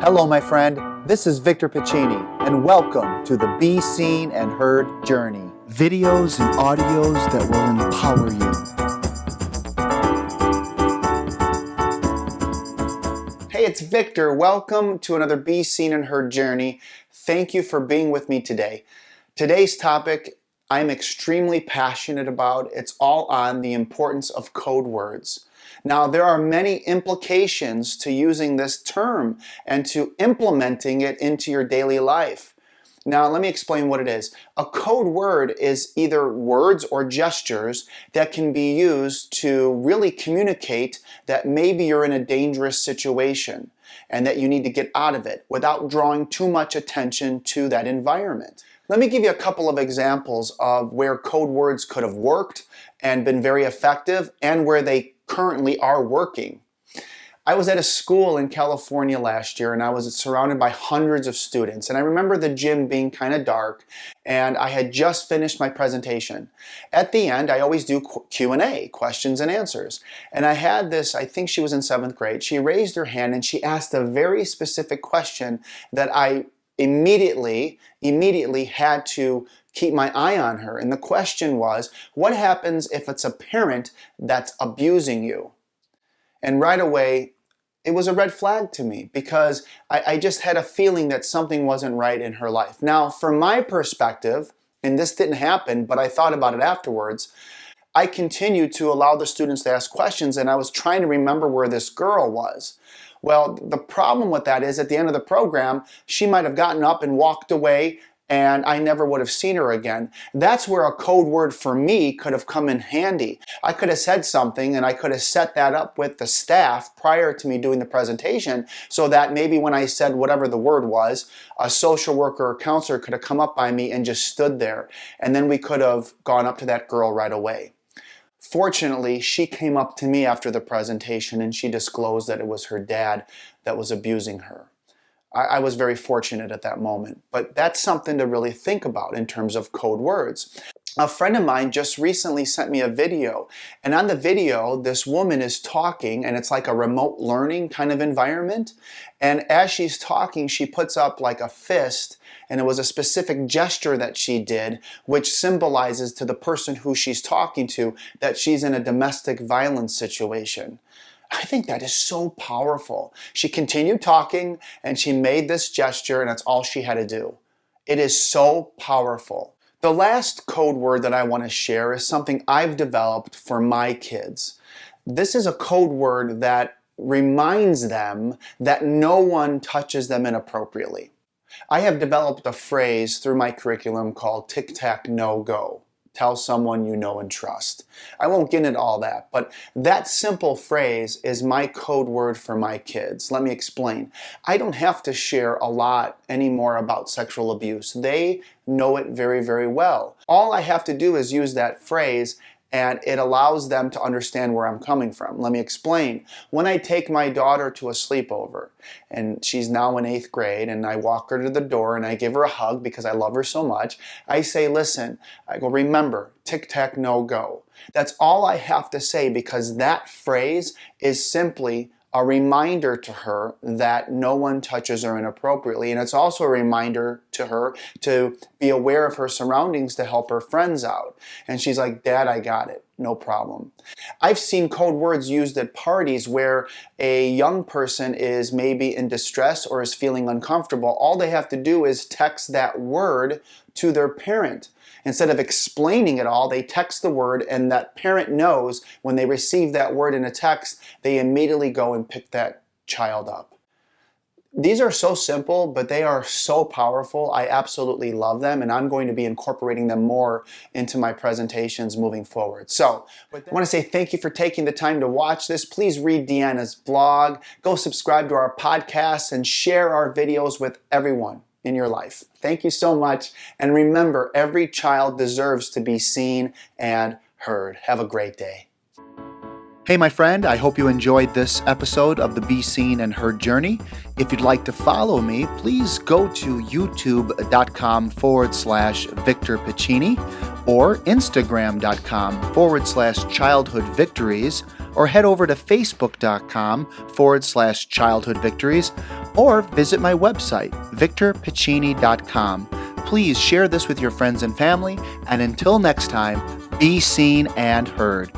Hello, my friend. This is Victor Pacini, and welcome to the Be Seen and Heard Journey. Videos and audios that will empower you. Hey, it's Victor. Welcome to another Be Seen and Heard Journey. Thank you for being with me today. Today's topic I'm extremely passionate about. It's all on the importance of code words. Now, there are many implications to using this term and to implementing it into your daily life. Now, let me explain what it is. A code word is either words or gestures that can be used to really communicate that maybe you're in a dangerous situation and that you need to get out of it without drawing too much attention to that environment. Let me give you a couple of examples of where code words could have worked and been very effective and where they currently are working. I was at a school in California last year and I was surrounded by hundreds of students, and I remember the gym being kind of dark and I had just finished my presentation. At the end, I always do Q&A, questions and answers, and I had this, I think she was in 7th grade, she raised her hand and she asked a very specific question that I immediately had to keep my eye on her. And the question was, what happens if it's a parent that's abusing you? And right away, it was a red flag to me because I just had a feeling that something wasn't right in her life. Now, from my perspective, and this didn't happen, but I thought about it afterwards, I continued to allow the students to ask questions, and I was trying to remember where this girl was. Well, the problem with that is at the end of the program, she might have gotten up and walked away and I never would have seen her again. That's where a code word for me could have come in handy. I could have said something and I could have set that up with the staff prior to me doing the presentation so that maybe when I said whatever the word was, a social worker or counselor could have come up by me and just stood there. And then we could have gone up to that girl right away. Fortunately, she came up to me after the presentation and she disclosed that it was her dad that was abusing her. I was very fortunate at that moment, but that's something to really think about in terms of code words. A friend of mine just recently sent me a video, and on the video, this woman is talking, and it's like a remote learning kind of environment, and as she's talking, she puts up like a fist, and it was a specific gesture that she did, which symbolizes to the person who she's talking to that she's in a domestic violence situation. I think that is so powerful. She continued talking and she made this gesture, and that's all she had to do. It is so powerful. The last code word that I want to share is something I've developed for my kids. This is a code word that reminds them that no one touches them inappropriately. I have developed a phrase through my curriculum called tic-tac-no-go. Tell someone you know and trust. I won't get into all that, but that simple phrase is my code word for my kids. Let me explain. I don't have to share a lot anymore about sexual abuse. They know it very, very well. All I have to do is use that phrase, and it allows them to understand where I'm coming from. Let me explain. When I take my daughter to a sleepover, and she's now in 8th grade, and I walk her to the door and I give her a hug because I love her so much, I say, listen, I go, remember, tic-tac-no-go. That's all I have to say because that phrase is simply a reminder to her that no one touches her inappropriately. And it's also a reminder to her to be aware of her surroundings to help her friends out. And she's like, Dad, I got it. No problem. I've seen code words used at parties where a young person is maybe in distress or is feeling uncomfortable. All they have to do is text that word to their parent. Instead of explaining it all, they text the word, and that parent knows when they receive that word in a text, they immediately go and pick that child up. These are so simple, but they are so powerful. I absolutely love them, and I'm going to be incorporating them more into my presentations moving forward. So, I want to say thank you for taking the time to watch this. Please read Deanna's blog, go subscribe to our podcast, and share our videos with everyone in your life. Thank you so much, and remember, every child deserves to be seen and heard. Have a great day. Hey, my friend, I hope you enjoyed this episode of the Be Seen and Heard Journey. If you'd like to follow me, please go to youtube.com/Victor Pacini or Instagram.com/Childhood Victories, or head over to Facebook.com/Childhood Victories, or visit my website, victorpacini.com. Please share this with your friends and family, and until next time, be seen and heard.